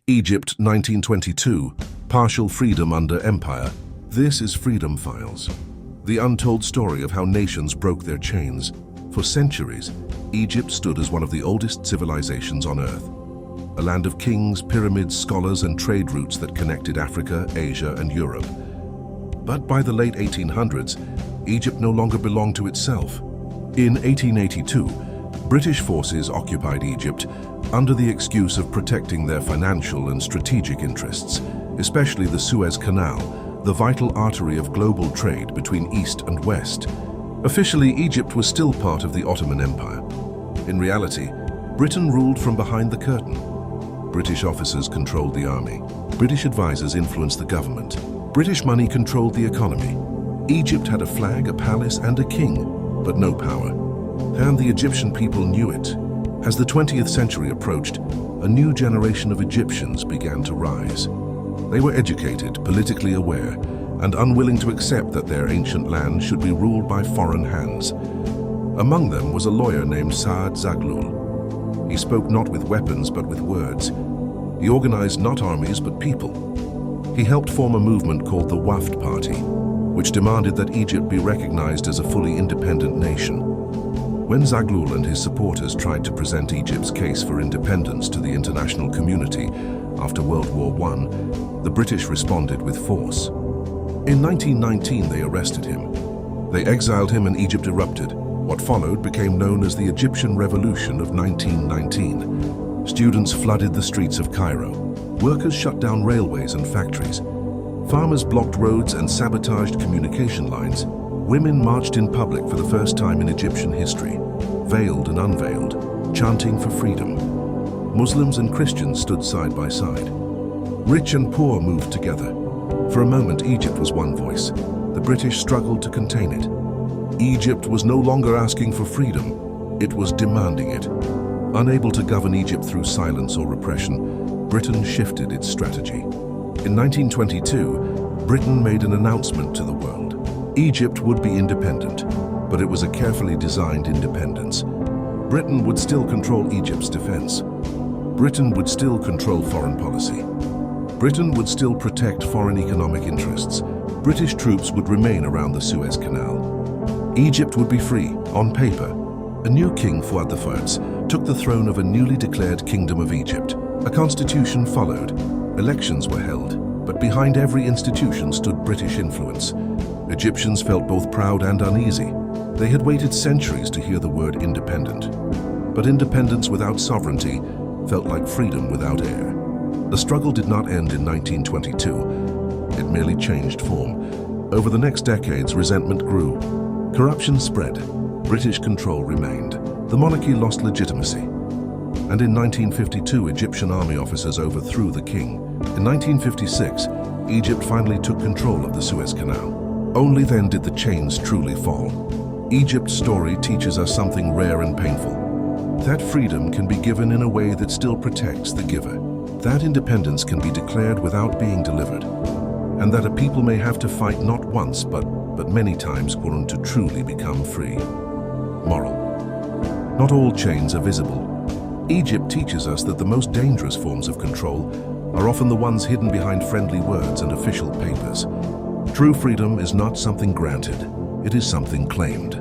Egypt, 1922. Partial freedom under empire. This is Freedom Files. The untold story of how nations broke their chains. For centuries, Egypt stood as one of the oldest civilizations on Earth. A land of kings, pyramids, scholars, and trade routes that connected Africa, Asia, and Europe. But by the late 1800s, Egypt no longer belonged to itself. In 1882, British forces occupied Egypt under the excuse of protecting their financial and strategic interests, especially the Suez Canal, the vital artery of global trade between East and West. Officially, Egypt was still part of the Ottoman Empire. In reality, Britain ruled from behind the curtain. British officers controlled the army. British advisors influenced the government. British money controlled the economy. Egypt had a flag, a palace, and a king, but no power. And the Egyptian people knew it. As the 20th century approached, a new generation of Egyptians began to rise. They were educated, politically aware, and unwilling to accept that their ancient land should be ruled by foreign hands. Among them was a lawyer named Saad Zaghlul. He spoke not with weapons but with words. He organized not armies but people. He helped form a movement called the Wafd Party, which demanded that Egypt be recognized as a fully independent nation. When Zaghlul and his supporters tried to present Egypt's case for independence to the international community after World War I, the British responded with force. In 1919, they arrested him. They exiled him and Egypt erupted. What followed became known as the Egyptian Revolution of 1919. Students flooded the streets of Cairo. Workers shut down railways and factories. Farmers blocked roads and sabotaged communication lines. Women marched in public for the first time in Egyptian history, veiled and unveiled, chanting for freedom. Muslims and Christians stood side by side. Rich and poor moved together. For a moment, Egypt was one voice. The British struggled to contain it. Egypt was no longer asking for freedom, it was demanding it. Unable to govern Egypt through silence or repression, Britain shifted its strategy. In 1922, Britain made an announcement to the world. Egypt would be independent, but it was a carefully designed independence. Britain would still control Egypt's defense. Britain would still control foreign policy. Britain would still protect foreign economic interests. British troops would remain around the Suez Canal. Egypt would be free, on paper. A new king, Fuad I, took the throne of a newly declared Kingdom of Egypt. A constitution followed. Elections were held, but behind every institution stood British influence. Egyptians felt both proud and uneasy. They had waited centuries to hear the word independent. But independence without sovereignty felt like freedom without air. The struggle did not end in 1922. It merely changed form. Over the next decades, resentment grew. Corruption spread. British control remained. The monarchy lost legitimacy. And in 1952, Egyptian army officers overthrew the king. In 1956, Egypt finally took control of the Suez Canal. Only then did the chains truly fall. Egypt's story teaches us something rare and painful. That freedom can be given in a way that still protects the giver. That independence can be declared without being delivered. And that a people may have to fight not once, but many times to truly become free. Moral: not all chains are visible. Egypt teaches us that the most dangerous forms of control are often the ones hidden behind friendly words and official papers. True freedom is not something granted, it is something claimed.